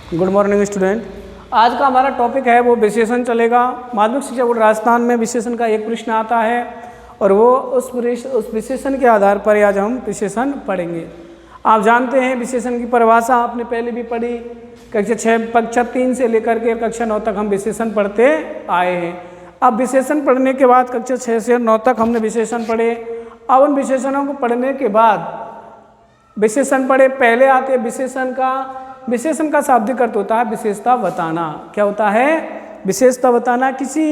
Good morning student. आज का हमारा टॉपिक है वो विशेषण चलेगा। माध्यमिक शिक्षा बोर्ड राजस्थान में विशेषण का एक प्रश्न आता है और वो उस विशेषण के आधार पर आज हम विशेषण पढ़ेंगे। आप जानते हैं विशेषण की परिभाषा आपने पहले भी पढ़ी। कक्षा 3 से लेकर के कक्षा 9 तक हम विशेषण पढ़ते आए हैं। अब विशेषण पढ़ने के बाद कक्षा 6 से 9 तक हमने विशेषण पढ़े। अब उन विशेषणों को पढ़ने के बाद विशेषण पढ़े, पहले आते हैं विशेषण का शाब्दिक अर्थ होता है विशेषता बताना। क्या होता है? विशेषता बताना। किसी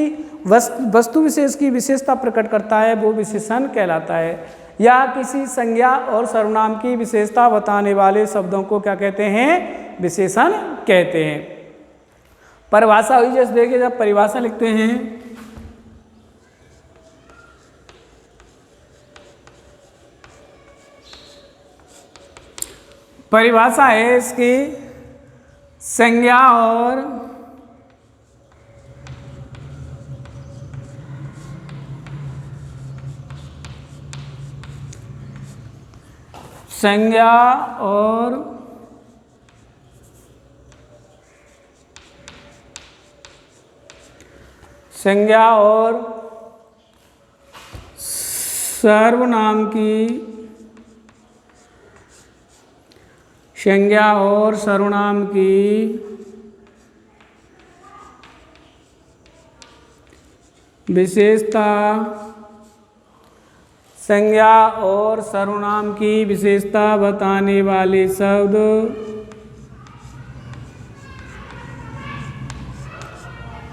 वस्तु विशेष की विशेषता प्रकट करता है वो विशेषण कहलाता है। या किसी संज्ञा और सर्वनाम की विशेषता बताने वाले शब्दों को क्या कहते हैं? विशेषण कहते हैं। परिभाषा हुई, जैसे देखिए जब परिभाषा लिखते हैं परिभाषा है इसकी संज्ञा और सर्वनाम की विशेषता, संज्ञा और सर्वनाम की विशेषता बताने वाले शब्द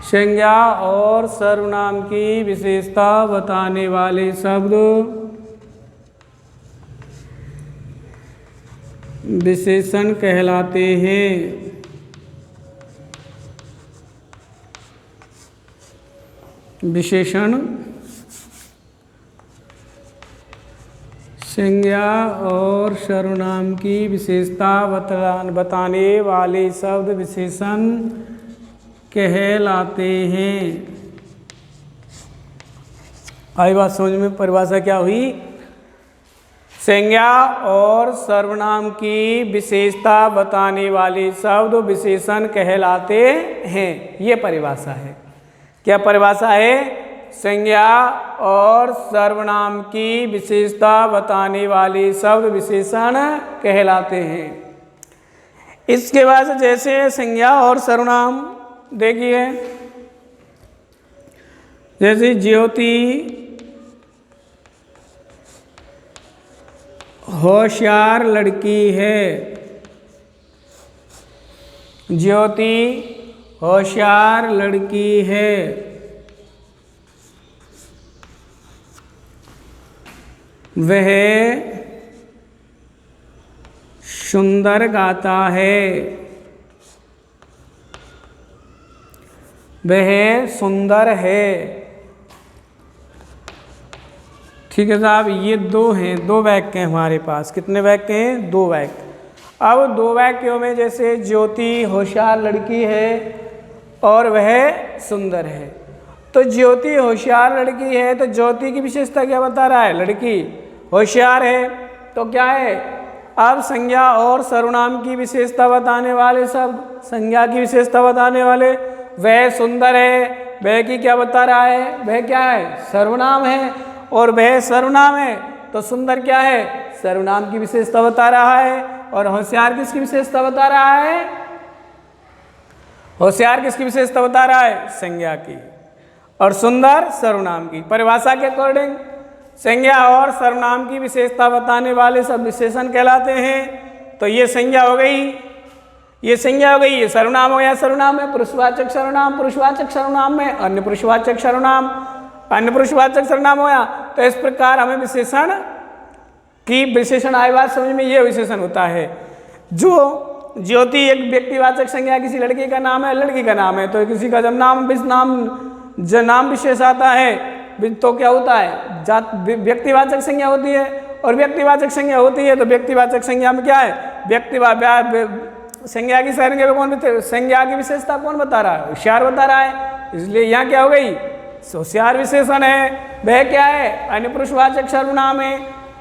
संज्ञा और सर्वनाम की विशेषता बताने वाले शब्द विशेषण कहलाते हैं। विशेषण संज्ञा और सर्वनाम की विशेषता बताने वाले शब्द विशेषण कहलाते हैं। आई बात समझ में? परिभाषा क्या हुई? संज्ञा और सर्वनाम की विशेषता बताने वाले शब्द विशेषण कहलाते हैं। ये परिभाषा है। क्या परिभाषा है? संज्ञा और सर्वनाम की विशेषता बताने वाले शब्द विशेषण कहलाते हैं। इसके बाद जैसे संज्ञा और सर्वनाम देखिए, जैसे ज्योति होशियार लड़की है। ज्योति होशियार लड़की है। वह सुंदर गाता है। वह सुंदर है। ठीक है साहब, ये दो हैं, दो वाक्य हैं हमारे पास। कितने वाक्य हैं? दो वाक्य। अब दो वाक्यों में जैसे ज्योति होशियार लड़की है और वह सुंदर है, तो ज्योति होशियार लड़की है तो ज्योति की विशेषता क्या बता रहा है? लड़की होशियार है। तो क्या है? अब संज्ञा और सर्वनाम की विशेषता बताने वाले शब्द, संज्ञा की विशेषता बताने वाले, वह सुंदर है, वह की क्या बता रहा है? वह क्या है? सर्वनाम है। और वह सर्वनाम है तो सुंदर क्या है? सर्वनाम की विशेषता बता रहा है। और होशियार किसकी विशेषता बता रहा है? होशियार किसकी विशेषता बता रहा है? संज्ञा की। और सुंदर सर्वनाम की। परिभाषा के अकॉर्डिंग संज्ञा और सर्वनाम की विशेषता बताने वाले सब विशेषण कहलाते हैं। तो ये संज्ञा हो गई, ये संज्ञा हो गई, ये सर्वनाम हो गया। सर्वनाम में पुरुषवाचक सर्वनाम, पुरुषवाचक सर्वनाम में अन्य पुरुषवाचक सर्वनाम, अन्य पुरुषवाचक सर्वनाम हो गया। तो इस प्रकार हमें विशेषण की विशेषण आय बात समझ में, ये विशेषण होता है। जो ज्योति एक व्यक्तिवाचक संज्ञा, किसी लड़की का नाम है, लड़की का नाम है, तो किसी का जब नाम विशेष आता है तो क्या होता है? व्यक्तिवाचक संज्ञा होती है। और व्यक्तिवाचक संज्ञा होती है तो व्यक्तिवाचक संज्ञा में क्या है? संज्ञा की संज्ञा की विशेषता कौन बता रहा है? होशियार बता रहा है। इसलिए यहाँ क्या हो गई? होशियार विशेषण है। वह क्या है? अन्य पुरुषवाचक सर्वनाम है।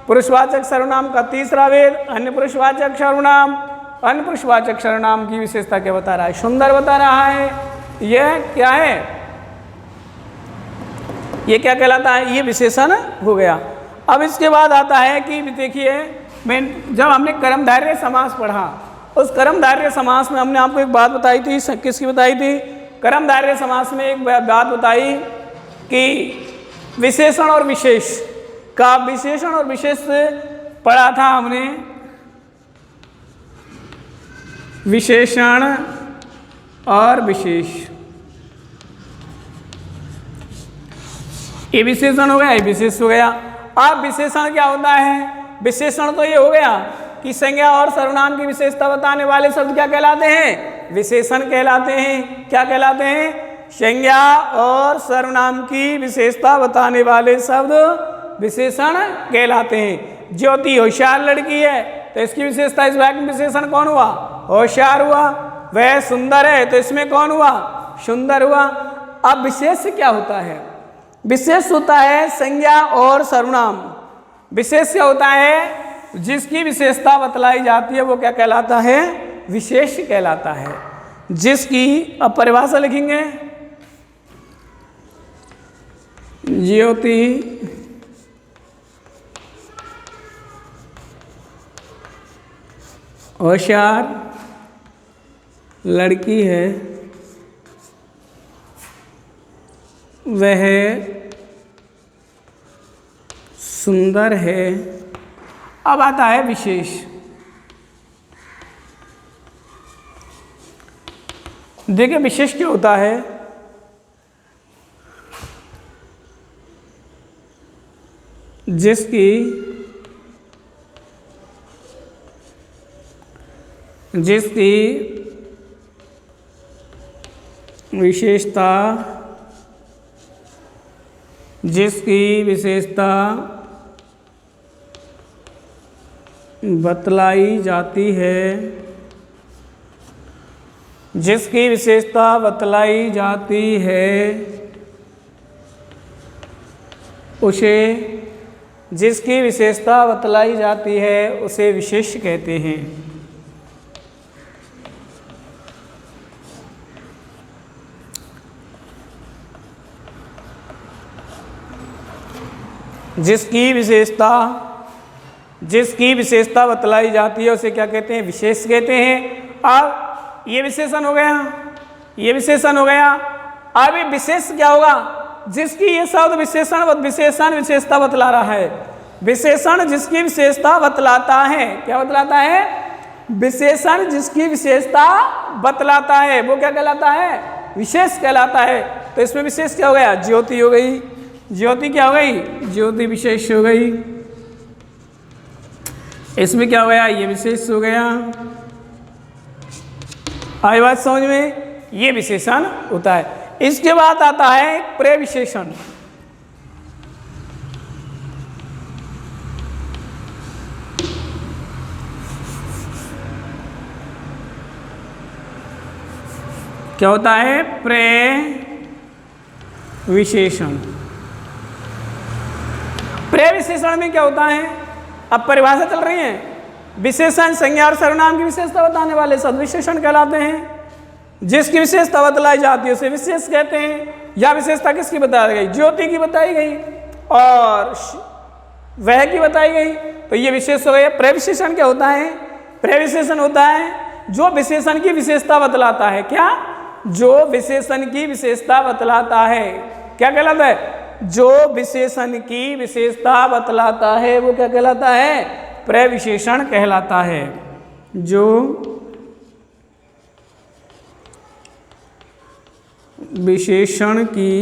पुरुषवाचक सर्वनाम का तीसरा भेद अन्य पुरुषवाचक सर्वनाम। अनपुरुषवाचक सर्वनाम की विशेषता क्या बता रहा है? सुंदर बता रहा है। यह क्या है? ये क्या कहलाता है? ये विशेषण हो गया। अब इसके बाद आता है कि देखिए, जब हमने कर्मधारय समास पढ़ा, उस कर्मधारय समास में हमने आपको एक बात बताई थी। किसकी बताई थी? कर्मधारय समास में एक बात बताई कि विशेषण और विशेष का, विशेषण और विशेष पढ़ा था हमने। विशेषण और विशेष, ये विशेषण हो गया, ये विशेष हो गया। अब विशेषण क्या होता है? विशेषण तो ये हो गया कि संज्ञा और सर्वनाम की विशेषता बताने वाले शब्द क्या कहलाते हैं? विशेषण कहलाते हैं। क्या कहलाते हैं? संज्ञा और सर्वनाम की विशेषता बताने वाले शब्द विशेषण कहलाते हैं। ज्योति होशियार लड़की है, तो इसकी विशेषता, इस वाक्य में विशेषण कौन हुआ? होशियार हुआ। वह सुंदर है, तो इसमें कौन हुआ? सुंदर हुआ। अब विशेष क्या होता है? विशेष होता है संज्ञा और सर्वनाम। विशेष क्या होता है? जिसकी विशेषता बतलाई जाती है वो क्या कहलाता है? विशेष कहलाता है। जिसकी, अब परिभाषा लिखेंगे, ज्योति होशियार लड़की है, वह सुंदर है। अब आता है विशेष। देखिए विशेष क्या होता है? जिसकी विशेषता बतलाई जाती है, जिसकी विशेषता बतलाई जाती है उसे, जिसकी विशेषता बतलाई जाती है उसे विशेष कहते हैं। जिसकी विशेषता बतलाई जाती है उसे क्या कहते हैं? विशेष कहते हैं। अब ये विशेषण हो गया, ये विशेषण हो गया। अब ये विशेष क्या होगा? जिसकी, ये शब्द विशेषण विशेषता बतला रहा है। विशेषण जिसकी विशेषता बतलाता है। क्या बतलाता है? विशेषण जिसकी विशेषता बतलाता है वो क्या कहलाता है? विशेष कहलाता है। तो इसमें विशेष क्या हो गया? ज्योति हो गई। ज्योति क्या हो गई? ज्योति विशेष हो गई। इसमें क्या हो गया? ये विशेष हो गया। आई बात समझ में? ये विशेषण होता है। इसके बाद आता है प्रविशेषण। क्या होता है? प्रविशेषण। प्रविशेषण में क्या होता है? अब परिभाषा चल रही है। विशेषण संज्ञा और सर्वनाम की विशेषता बताने वाले शब्द विशेषण कहलाते हैं। जिसकी विशेषता बतलाई जाती है उसे विशेष कहते हैं। या विशेषता किसकी बताई गई? ज्योति की बताई गई और वह की बताई गई, तो ये विशेष हो गया। प्रविशेषण क्या होता है? प्रविशेषण होता है जो विशेषण की विशेषता बतलाता है। क्या? जो विशेषण की विशेषता बतलाता है। क्या कहलाता है? जो विशेषण की विशेषता बतलाता है वो क्या कहलाता है? प्रविशेषण कहलाता है। जो विशेषण की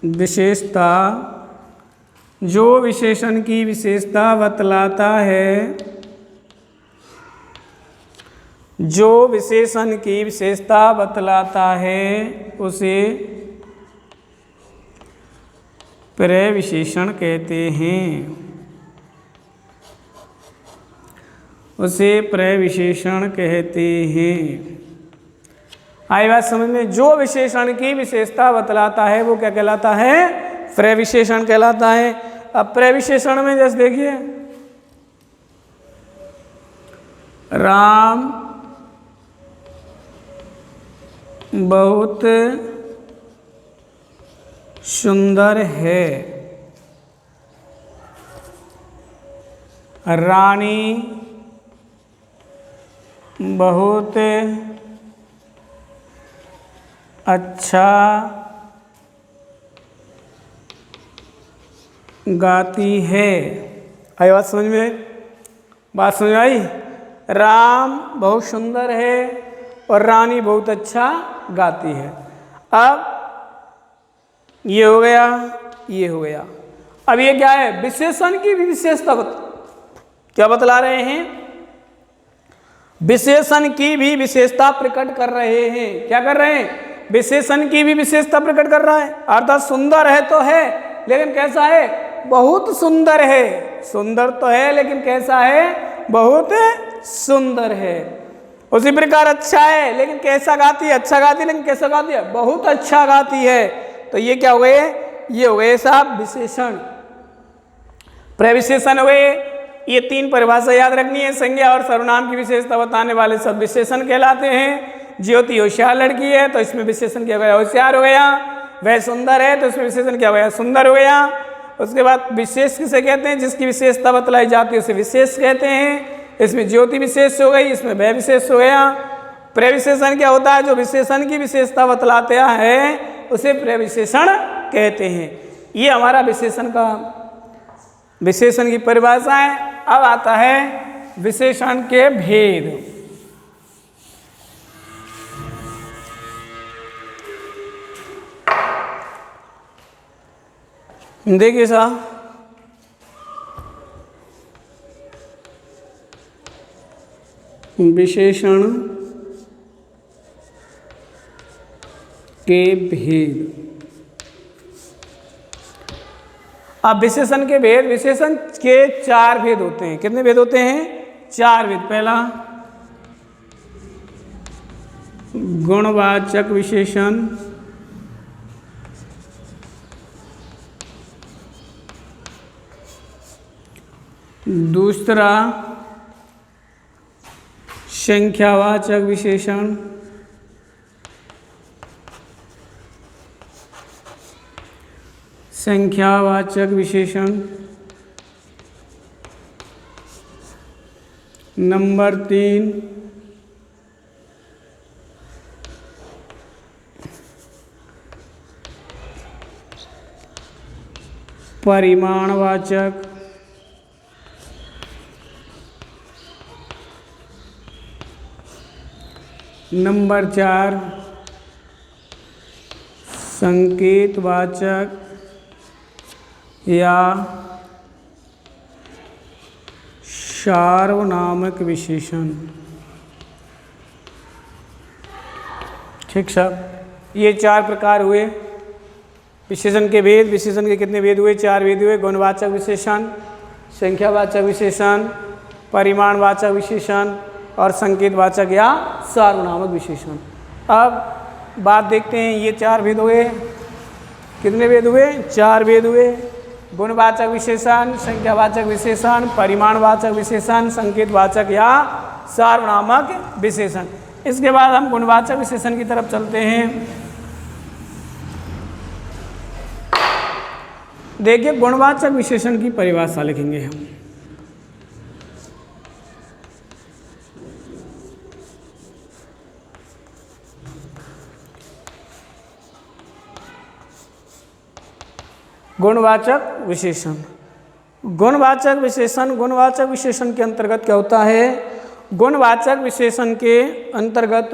विशेषता, जो विशेषण की विशेषता बतलाता है, जो विशेषण की विशेषता बतलाता है उसे प्रविशेषण कहते हैं। उसे प्रविशेषण कहते हैं। आई बात समझ में? जो विशेषण की विशेषता बतलाता है वो क्या कहलाता है? प्रविशेषण कहलाता है। अब प्रविशेषण में जैसे देखिए, राम बहुत सुंदर है, रानी बहुत अच्छा गाती है। आई बात समझ में? बात समझ में आई? राम बहुत सुंदर है और रानी बहुत अच्छा गाती है। अब ये हो गया, ये हो गया। अब ये क्या है? विशेषण की भी विशेषता क्या बतला रहे हैं? विशेषण की भी विशेषता प्रकट कर रहे हैं। क्या कर रहे हैं? विशेषण की भी विशेषता प्रकट कर रहा है। अर्थात सुंदर है तो है, लेकिन कैसा है? बहुत सुंदर है। सुंदर तो है लेकिन कैसा है? बहुत सुंदर है। उसी प्रकार अच्छा है लेकिन कैसा गाती है? अच्छा गाती है लेकिन कैसा गाती है? बहुत अच्छा गाती है। तो ये क्या हो गए? ये हो गए साहब विशेषण। प्रविशेषण हो गए। ये तीन परिभाषा याद रखनी है। संज्ञा और सर्वनाम की विशेषता बताने वाले सब विशेषण कहलाते हैं। ज्योति होशियार लड़की है तो इसमें विशेषण क्या हो गया? होशियार हो गया। वह सुंदर है तो इसमें विशेषण क्या हो गया? सुंदर हो गया। उसके बाद विशेष किसे कहते हैं? जिसकी विशेषता बतलाई जाती है उसे विशेष कहते हैं। इसमें ज्योति विशेष हो गई, इसमें वह विशेष हो गया। प्रविशेषण क्या होता है? जो विशेषण की विशेषता बतलाते हैं उसे प्रविशेषण कहते हैं। ये हमारा विशेषण की परिभाषा है। अब आता है विशेषण के भेद। देखिए साहब, विशेषण के भेद। अब विशेषण के भेद, विशेषण के चार भेद होते हैं। कितने भेद होते हैं? चार भेद। पहला गुणवाचक विशेषण, दूसरा संख्यावाचक विशेषण, संख्यावाचक विशेषण, नंबर 3 परिमाणवाचक, नंबर 4 संकेतवाचक या सार्वनामिक विशेषण। ठीक साहब, ये चार प्रकार हुए विशेषण के भेद। विशेषण के कितने भेद हुए? चार भेद हुए। गुणवाचक विशेषण, संख्यावाचक विशेषण, परिमाणवाचक विशेषण और संकेतवाचक या सार्वनामिक विशेषण। अब बात देखते हैं, ये चार भेद हुए। कितने भेद हुए? चार भेद हुए। गुणवाचक विशेषण, संख्यावाचक विशेषण, परिमाणवाचक विशेषण, संकेतवाचक या सार्वनामिक विशेषण। इसके बाद हम गुणवाचक विशेषण की तरफ चलते हैं। देखिए, गुणवाचक विशेषण की परिभाषा लिखेंगे हम। गुणवाचक विशेषण, गुणवाचक विशेषण, गुणवाचक विशेषण के अंतर्गत क्या होता है? गुणवाचक विशेषण के अंतर्गत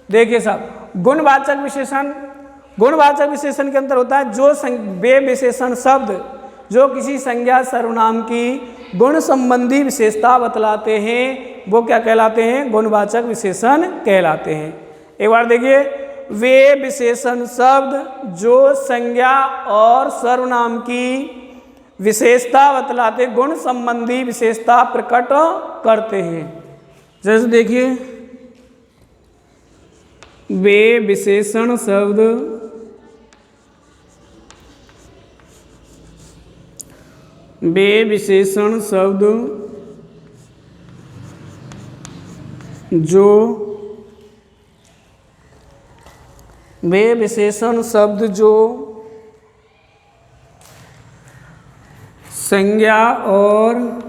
देखिए साहब, गुणवाचक विशेषण, गुणवाचक विशेषण के अंतर होता है जो वे विशेषण शब्द जो किसी संज्ञा सर्वनाम की गुण संबंधी विशेषता बतलाते हैं वो क्या कहलाते हैं? गुणवाचक विशेषण कहलाते हैं। एक बार देखिए, वे विशेषण शब्द जो संज्ञा और सर्वनाम की विशेषता बतलाते गुण संबंधी विशेषता प्रकट करते हैं। जैसे देखिए, वे विशेषण शब्द वे विशेषण शब्द जो वे विशेषण शब्द जो संज्ञा और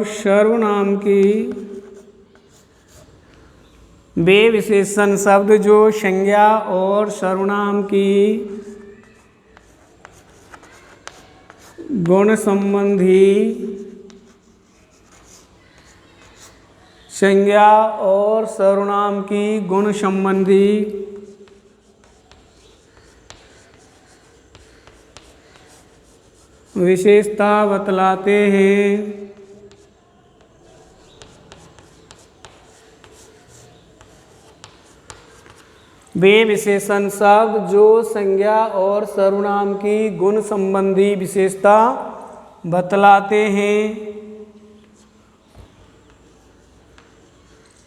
सर्वनाम की वे विशेषण शब्द जो संज्ञा और सर्वनाम की गुण संबंधी संज्ञा और सर्वनाम की गुण संबंधी विशेषता बतलाते हैं। वे विशेषण शब्द जो संज्ञा और सर्वनाम की गुण संबंधी विशेषता बतलाते हैं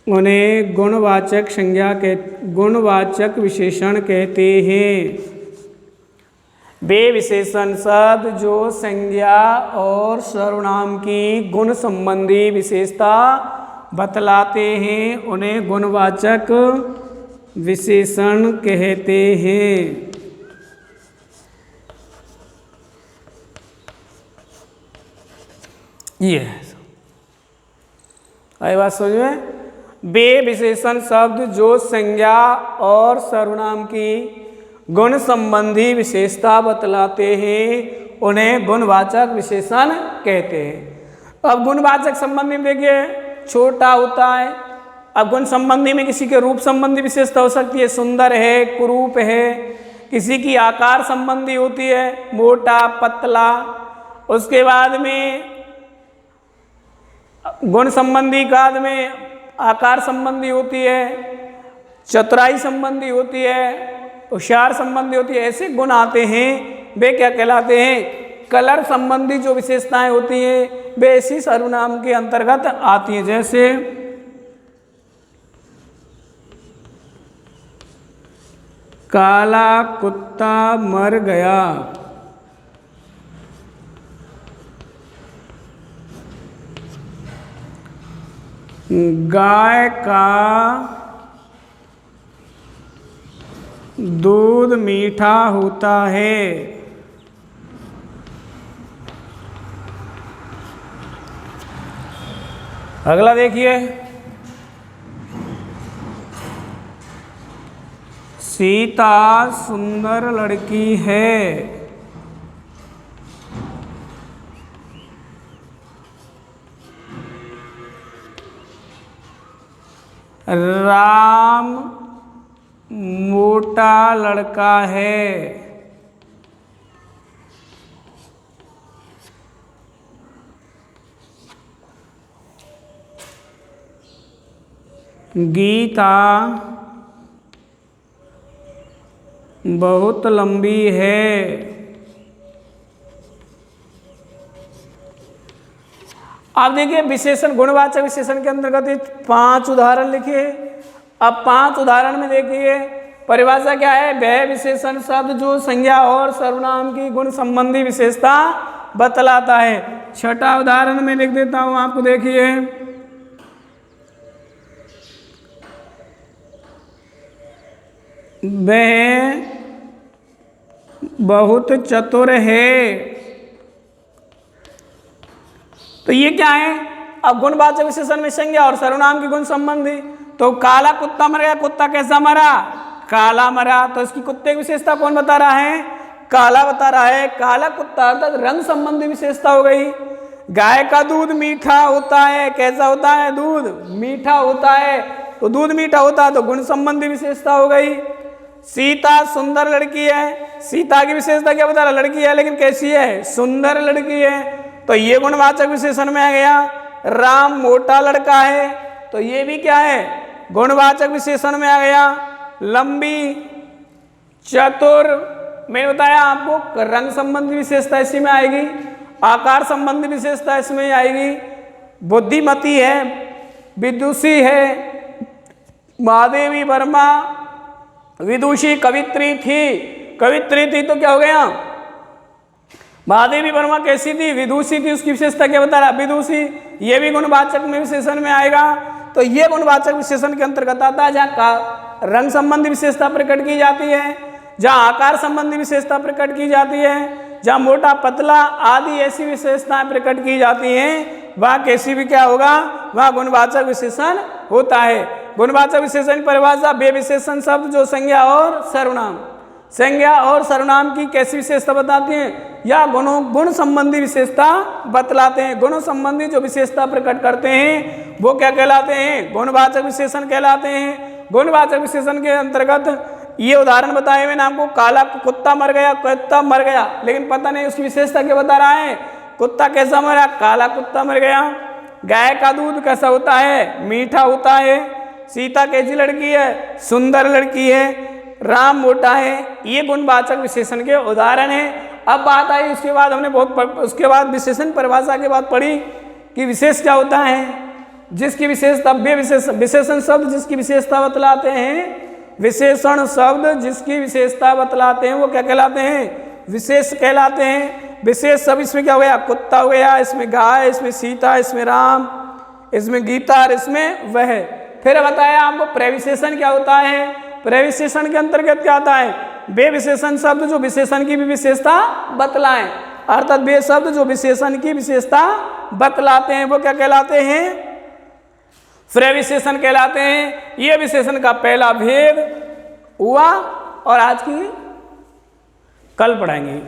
उन्हें गुणवाचक विशेषण कहते हैं। वे विशेषण शब्द जो संज्ञा और सर्वनाम की गुण संबंधी विशेषता बतलाते हैं उन्हें गुणवाचक विशेषण कहते हैं। ये आई बात समझ में। वे विशेषण शब्द जो संज्ञा और सर्वनाम की गुण संबंधी विशेषता बतलाते हैं उन्हें गुणवाचक विशेषण कहते हैं। अब गुणवाचक संबंधी में देखिए छोटा होता है। अब गुण संबंधी में किसी के रूप संबंधी विशेषता हो सकती है, सुंदर है, कुरूप है। किसी की आकार संबंधी होती है, मोटा, पतला। उसके बाद में गुण संबंधी बाद में आकार संबंधी होती है, चतुराई संबंधी होती है, होशियार संबंधी होती है। ऐसे गुण आते हैं, वे क्या कहलाते हैं? कलर संबंधी जो विशेषताएं होती हैं वे इसी सर्वनाम के अंतर्गत आती हैं। जैसे काला कुत्ता मर गया, गाय का दूध मीठा होता है। अगला देखिए, सीता सुंदर लड़की है। राम मोटा लड़का है। गीता बहुत लंबी है। आप देखिए विशेषण गुणवाचक विशेषण के अंतर्गत 5 उदाहरण लिखे। अब 5 उदाहरण में देखिए परिभाषा क्या है? वह विशेषण शब्द जो संज्ञा और सर्वनाम की गुण संबंधी विशेषता बतलाता है। छठा उदाहरण में लिख देता हूं आपको, देखिए वह बहुत चतुर है। तो ये क्या है? अब गुणवाचक विशेषण में संज्ञा और सर्वनाम की गुण संबंधी। तो काला कुत्ता मर गया, कुत्ता कैसा मरा? काला मरा। तो इसकी कुत्ते की विशेषता कौन बता रहा है? काला बता रहा है। काला कुत्ता अर्थात रंग संबंधी विशेषता हो गई। गाय का दूध मीठा होता है, कैसा होता है? दूध मीठा होता है। तो दूध मीठा होता है तो गुण संबंधी विशेषता हो गई। सीता सुंदर लड़की है, सीता की विशेषता क्या बता रहा? लड़की है, लेकिन कैसी है? सुंदर लड़की है। तो ये गुणवाचक विशेषण में आ गया। राम मोटा लड़का है, तो ये भी क्या है? गुणवाचक विशेषण में आ गया। लंबी, चतुर, मैंने बताया आपको रंग संबंधी विशेषता इसी में आएगी। आकार संबंधी विशेषता इसमें आएगी। बुद्धिमती है, विदुषी है, महादेवी वर्मा, विदुषी कवित्री थी, कवित्री थी तो क्या हो गया, महादेवी वर्मा कैसी थी, विदुषी थी, उसकी विशेषता क्या बता रहा, विदुषी, ये भी गुणवाचक में विशेषण में आएगा। तो ये गुणवाचक विशेषण के अंतर्गत आता है, जहाँ रंग संबंधी विशेषता प्रकट की जाती है, जहाँ आकार संबंधी विशेषता प्रकट की जाती है, जहाँ मोटा पतला आदि ऐसी विशेषताएं प्रकट की जाती हैं, वह कैसी भी क्या होगा, वह गुणवाचक विशेषण होता है। गुणवाचक विशेषण परिभाषा, वे विशेषण शब्द जो संज्ञा और सर्वनाम, संज्ञा और सर्वनाम की कैसी विशेषता बताते हैं, या गुण संबंधी विशेषता बतलाते हैं। गुणों संबंधी जो विशेषता प्रकट करते हैं वो क्या कहलाते हैं, गुणवाचक विशेषण कहलाते हैं। गुणवाचक विशेषण के अंतर्गत ये उदाहरण बताए हुए ना आपको, काला कुत्ता मर गया, कुत्ता मर गया, लेकिन पता नहीं उसकी विशेषता क्या बता रहा है, कुत्ता कैसा मरा, काला कुत्ता मर गया। गाय का दूध कैसा होता है, मीठा होता है। सीता कैसी लड़की है, सुंदर लड़की है। राम मोटा है। ये गुणवाचक विशेषण के उदाहरण हैं। अब बात आई उसके बाद हमने उसके बाद विशेषण परिभाषा के बाद पढ़ी कि विशेष क्या होता है, जिसकी विशेषता, विशेषण शब्द जिसकी विशेषता बतलाते हैं, विशेषण शब्द जिसकी विशेषता बतलाते हैं वो क्या कहलाते हैं, विशेष कहलाते हैं। विशेष सब इसमें क्या हो गया, कुत्ता हो गया, इसमें गाय, इसमें सीता, इसमें राम, इसमें गीता और इसमें वह। फिर बताया आपको प्रविशेषण क्या होता है। प्रविशेषण के अंतर्गत क्या आता है, वे विशेषण शब्द जो विशेषण की भी विशेषता बतलाएं, अर्थात वे शब्द जो विशेषण की विशेषता बतलाते हैं वो क्या कहलाते हैं, प्रविशेषण कहलाते हैं। ये विशेषण का पहला भेद हुआ और आज की कल पढ़ाएंगे।